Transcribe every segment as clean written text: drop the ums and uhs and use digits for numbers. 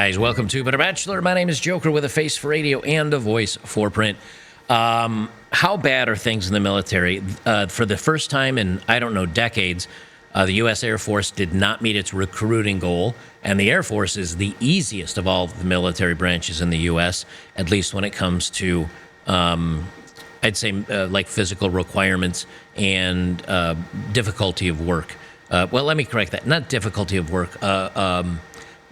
guys, welcome to Bachelor. My name is Joker with a face for radio and a voice for print. How bad are things in the military? For the first time in, I don't know, decades, the U.S. Air Force did not meet its recruiting goal, and the Air Force is the easiest of all the military branches in the U.S., at least when it comes to, I'd say, like physical requirements and difficulty of work. Well, let me correct that. Not difficulty of work.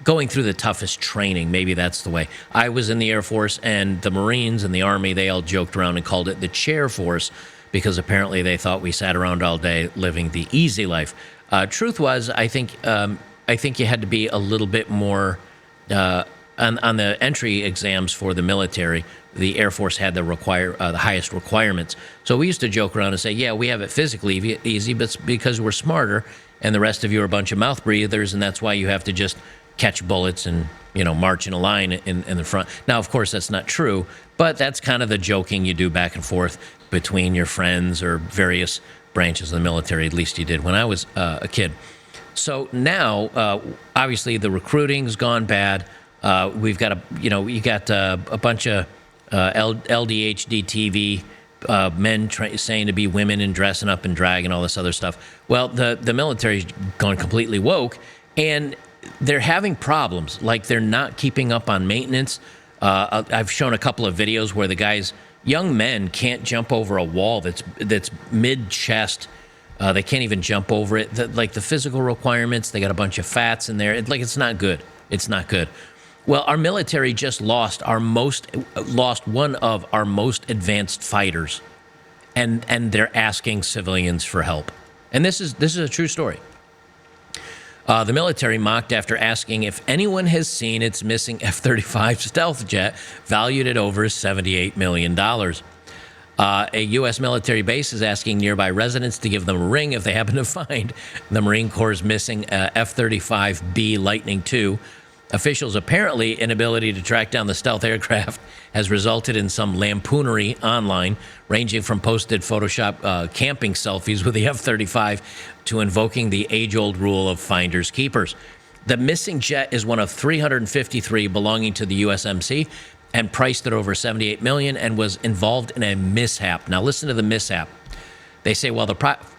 Going through the toughest training, maybe that's the way. I was in the Air Force, and the Marines and the Army, they all joked around and called it the chair force because apparently they thought we sat around all day living the easy life. Truth was, I think you had to be a little bit more on the entry exams for the military. The Air Force had the highest requirements. So we used to joke around and say, yeah, we have it physically easy, but it's because we're smarter, and the rest of you are a bunch of mouth breathers, and that's why you have to just catch bullets and, march in a line in the front. Now, of course, that's not true, but that's kind of the joking you do back and forth between your friends or various branches of the military. At least you did when I was a kid. So now, obviously, the recruiting's gone bad. We've got a bunch of LDHD TV men saying to be women and dressing up in drag and all this other stuff. Well, the military's gone completely woke, and they're having problems. Like, they're not keeping up on maintenance. I've shown a couple of videos where young men can't jump over a wall that's mid-chest. They can't even jump over it. The physical requirements, they got a bunch of fats in there. It's not good. It's not good. Well, our military just lost one of our most advanced fighters, and they're asking civilians for help. And this is a true story. The military mocked after asking if anyone has seen its missing F-35 stealth jet, valued at over $78 million. A U.S. military base is asking nearby residents to give them a ring if they happen to find the Marine Corps' missing F-35B Lightning II. Officials' apparently inability to track down the stealth aircraft has resulted in some lampoonery online, ranging from posted Photoshop camping selfies with the F-35 to invoking the age-old rule of finders keepers. The missing jet is one of 353 belonging to the USMC and priced at over $78 million and was involved in a mishap. Now listen to the mishap. They say while the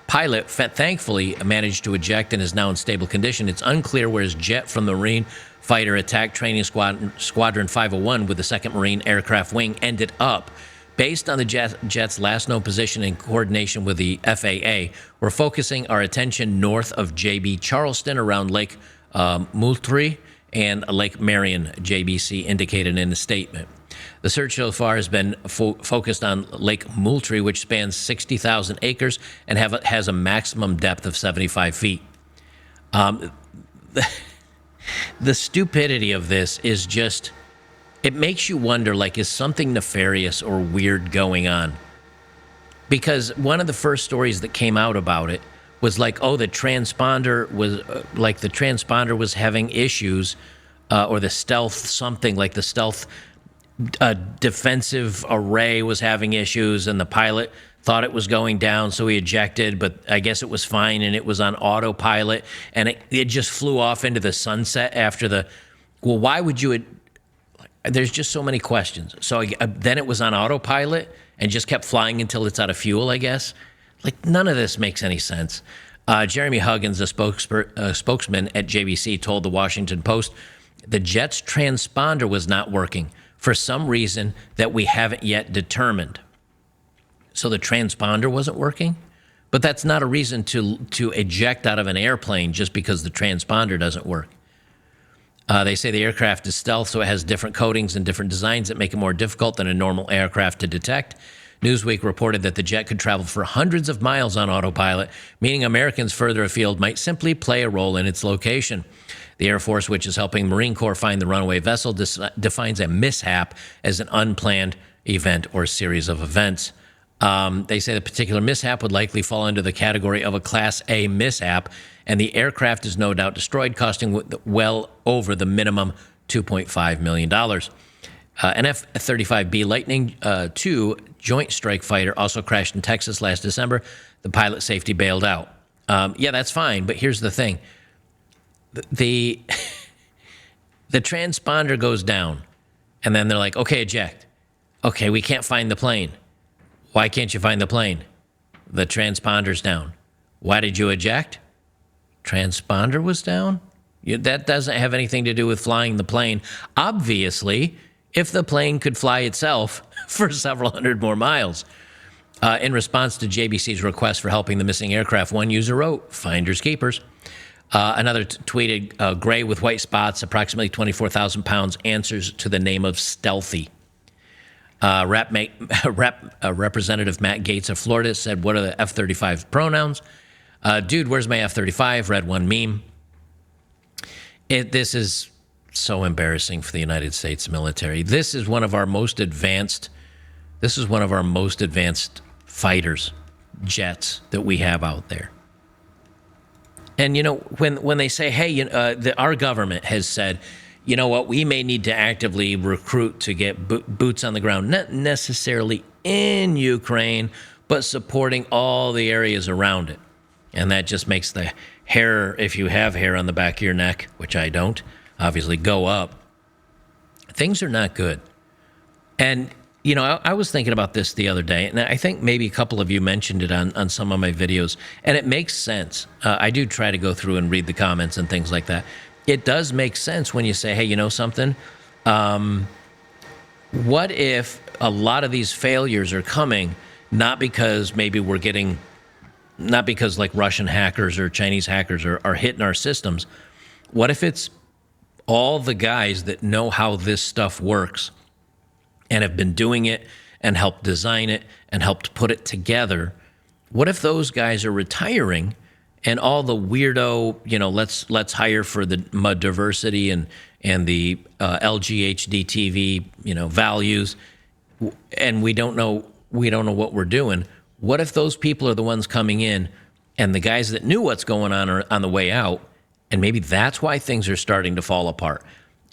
pilot thankfully managed to eject and is now in stable condition, it's unclear where his jet from the Marine Fighter Attack Training Squadron 501 with the 2nd Marine Aircraft Wing ended up. Based on the jet's last known position in coordination with the FAA, we're focusing our attention north of JB Charleston around Lake Moultrie and Lake Marion, JBC indicated in the statement. The search so far has been focused on Lake Moultrie, which spans 60,000 acres and has a maximum depth of 75 feet. The stupidity of this is just, it makes you wonder, is something nefarious or weird going on? Because one of the first stories that came out about it was the transponder was having issues, or the stealth something, like the stealth defensive array was having issues, and the pilot thought it was going down, so he ejected, but I guess it was fine, and it was on autopilot, and it just flew off into the sunset after well, why would you... There's just so many questions. So then it was on autopilot and just kept flying until it's out of fuel, I guess. None of this makes any sense. Jeremy Huggins, a spokesman at JBC, told the Washington Post the jet's transponder was not working for some reason that we haven't yet determined. So the transponder wasn't working? But that's not a reason to eject out of an airplane just because the transponder doesn't work. They say the aircraft is stealth, so it has different coatings and different designs that make it more difficult than a normal aircraft to detect. Newsweek reported that the jet could travel for hundreds of miles on autopilot, meaning Americans further afield might simply play a role in its location. The Air Force, which is helping Marine Corps find the runaway vessel, defines a mishap as an unplanned event or series of events. They say the particular mishap would likely fall under the category of a Class A mishap, and the aircraft is no doubt destroyed, costing well over the minimum $2.5 million. An F-35B Lightning II Joint Strike Fighter also crashed in Texas last December. The pilot safety bailed out. Yeah, that's fine, but here's the thing. The The transponder goes down, and then they're like, okay, eject. Okay, we can't find the plane. Why can't you find the plane? The transponder's down. Why did you eject? Transponder was down? That doesn't have anything to do with flying the plane. Obviously, if the plane could fly itself for several hundred more miles. In response to JBC's request for helping the missing aircraft, one user wrote, finders keepers. Another tweeted, gray with white spots, approximately 24,000 pounds, answers to the name of Stealthy. Representative Matt Gaetz of Florida said, what are the F-35 pronouns? Dude, where's my F-35? Read one meme. This is so embarrassing for the United States military. This is one of our most advanced fighters, jets that we have out there. And, when they say, hey, our government has said, you know what, we may need to actively recruit to get boots on the ground, not necessarily in Ukraine, but supporting all the areas around it. And that just makes the hair, if you have hair on the back of your neck, which I don't, obviously go up. Things are not good. And, I was thinking about this the other day, and I think maybe a couple of you mentioned it on some of my videos, and it makes sense. I do try to go through and read the comments and things like that. It does make sense when you say, hey, you know something? What if a lot of these failures are coming not because maybe not because like Russian hackers or Chinese hackers are hitting our systems? What if it's all the guys that know how this stuff works and have been doing it and helped design it and helped put it together? What if those guys are retiring and all the weirdo, let's hire for the diversity and the LGHDTV, values, and we don't know what we're doing? What if those people are the ones coming in and the guys that knew what's going on are on the way out, and maybe that's why things are starting to fall apart?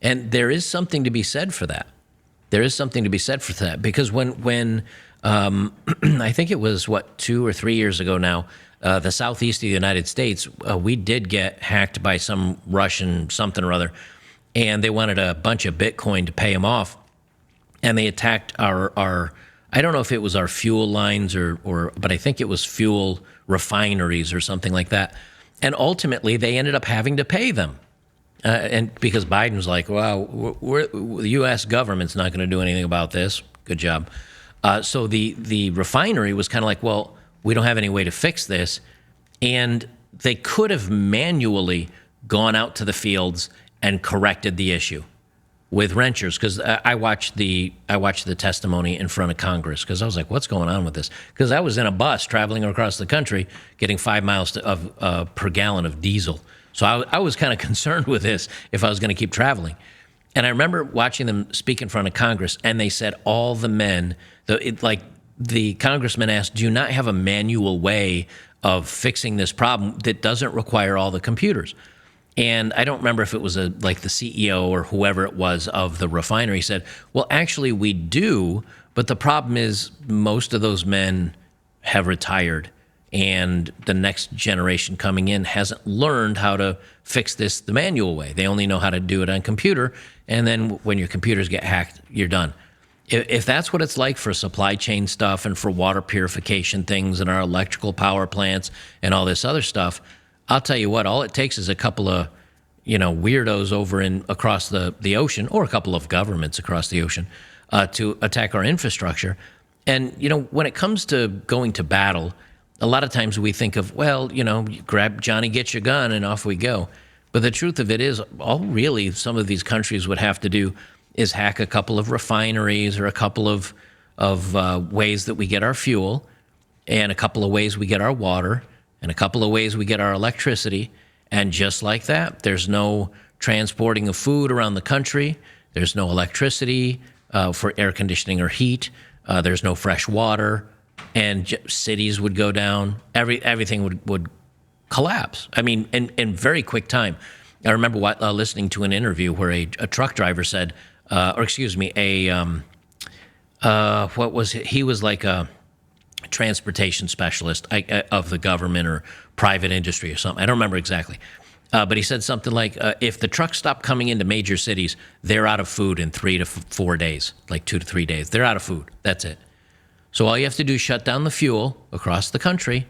And there is something to be said for that. There is something to be said for that, because when I think it was 2 or 3 years ago now, the southeast of the United States, we did get hacked by some Russian something or other, and they wanted a bunch of Bitcoin to pay them off, and they attacked our I don't know if it was our fuel lines but I think it was fuel refineries or something like that, and ultimately they ended up having to pay them. And because Biden was like, well, the U.S. government's not going to do anything about this. Good job. So the refinery was kind of like, well, we don't have any way to fix this. And they could have manually gone out to the fields and corrected the issue with wrenchers. Because I watched the testimony in front of Congress, because I was like, what's going on with this? Because I was in a bus traveling across the country getting 5 miles per gallon of diesel. So I was kind of concerned with this if I was going to keep traveling. And I remember watching them speak in front of Congress, and they said all the men, the congressman asked, do you not have a manual way of fixing this problem that doesn't require all the computers? And I don't remember if it was like the CEO or whoever it was of the refinery said, well, actually we do, but the problem is most of those men have retired, and the next generation coming in hasn't learned how to fix this the manual way. They only know how to do it on computer, and then when your computers get hacked, you're done. If that's what it's like for supply chain stuff and for water purification things and our electrical power plants and all this other stuff, I'll tell you what, all it takes is a couple of weirdos over across the ocean, or a couple of governments across the ocean, to attack our infrastructure. And, when it comes to going to battle, a lot of times we think of, well, you grab Johnny, get your gun, and off we go. But the truth of it is, all really some of these countries would have to do is hack a couple of refineries, or a couple of ways that we get our fuel, and a couple of ways we get our water, and a couple of ways we get our electricity. And just like that, there's no transporting of food around the country. There's no electricity for air conditioning or heat. There's no fresh water. And cities would go down. Everything would collapse. I mean, in very quick time. I remember listening to an interview where a truck driver said, what was it? He was like a transportation specialist of the government or private industry or something. I don't remember exactly. But he said something like, if the trucks stop coming into major cities, they're out of food in 3 to 4 days, like 2 to 3 days. They're out of food. That's it. So all you have to do is shut down the fuel across the country.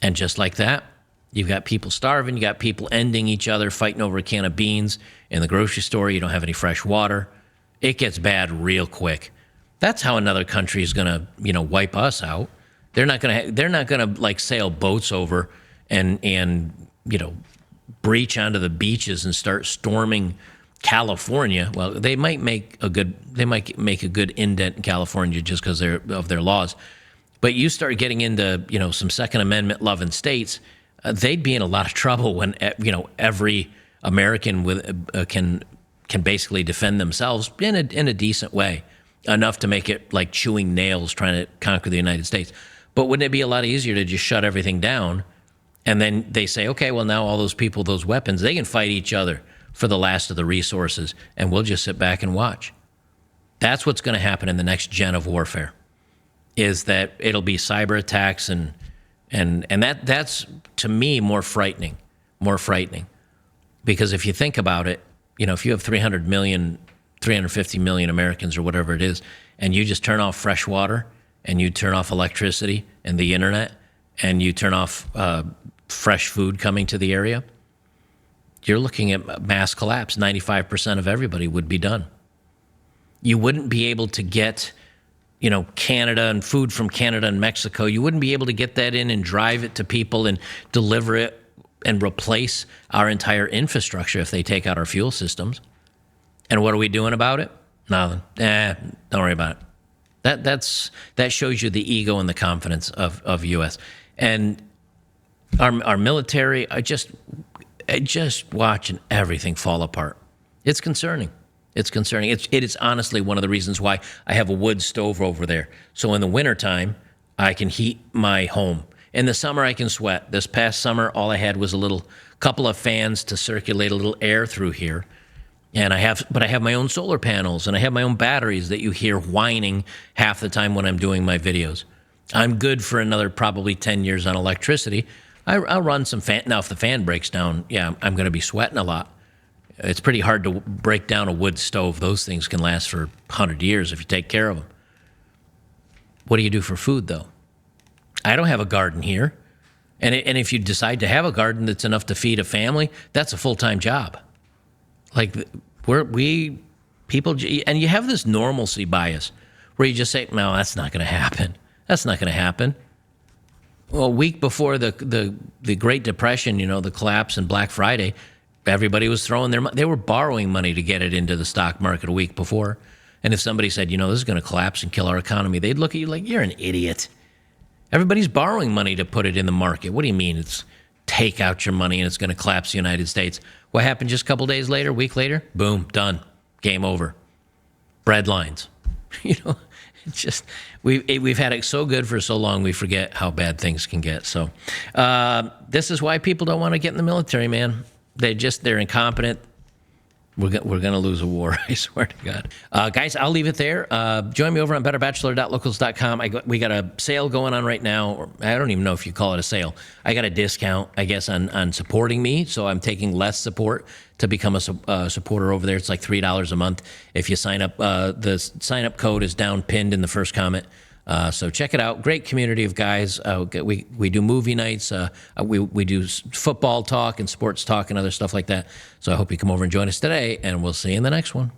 And just like that, you've got people starving. You got people ending each other, fighting over a can of beans. In the grocery store, you don't have any fresh water. It gets bad real quick. That's how another country is going to, wipe us out. They're not going to like sail boats over and breach onto the beaches and start storming California. Well, they might make a good indent in California just because of their laws. But you start getting into some Second Amendment loving states, they'd be in a lot of trouble when every American can basically defend themselves in a decent way, enough to make it like chewing nails trying to conquer the United States. But wouldn't it be a lot easier to just shut everything down? And then they say, okay, well, now all those people, those weapons, they can fight each other for the last of the resources, and we'll just sit back and watch. That's what's going to happen in the next gen of warfare, is that it'll be cyber attacks, and that's, to me, more frightening. Because if you think about it, if you have 300 million, 350 million Americans or whatever it is, and you just turn off fresh water, and you turn off electricity and the internet, and you turn off fresh food coming to the area, you're looking at mass collapse. 95% of everybody would be done. You wouldn't be able to get, Canada and food from Canada and Mexico. You wouldn't be able to get that in and drive it to people and deliver it and replace our entire infrastructure if they take out our fuel systems. And what are we doing about it? Nothing. Don't worry about it. That shows you the ego and the confidence of U.S. And our military, I just watching everything fall apart. It's concerning. It is honestly one of the reasons why I have a wood stove over there. So in the wintertime, I can heat my home. In the summer, I can sweat. This past summer, all I had was a couple of fans to circulate a little air through here. And I have my own solar panels, and I have my own batteries that you hear whining half the time when I'm doing my videos. I'm good for another probably 10 years on electricity. I'll run some fan. Now, if the fan breaks down, I'm going to be sweating a lot. It's pretty hard to break down a wood stove. Those things can last for 100 years if you take care of them. What do you do for food, though? I don't have a garden here. And if you decide to have a garden that's enough to feed a family, that's a full-time job. Like, people, and you have this normalcy bias where you just say, no, that's not going to happen. That's not going to happen. Well, a week before the Great Depression, the collapse and Black Friday, everybody was throwing they were borrowing money to get it into the stock market a week before. And if somebody said, this is going to collapse and kill our economy, they'd look at you like, you're an idiot. Everybody's borrowing money to put it in the market. What do you mean it's take out your money and it's going to collapse the United States? What happened just a couple days later, a week later? Boom, done. Game over. Bread lines. It's just, we've had it so good for so long, we forget how bad things can get. So this is why people don't want to get in the military, man. They're incompetent. We're going to lose a war, I swear to God. Guys, I'll leave it there. Join me over on betterbachelor.locals.com. We got a sale going on right now. Or I don't even know if you call it a sale. I got a discount, I guess, on supporting me. So I'm taking less support to become a supporter over there. It's like $3 a month if you sign up. The sign-up code is down pinned in the first comment. So check it out. Great community of guys. We do movie nights. We do football talk and sports talk and other stuff like that. So I hope you come over and join us today, and we'll see you in the next one.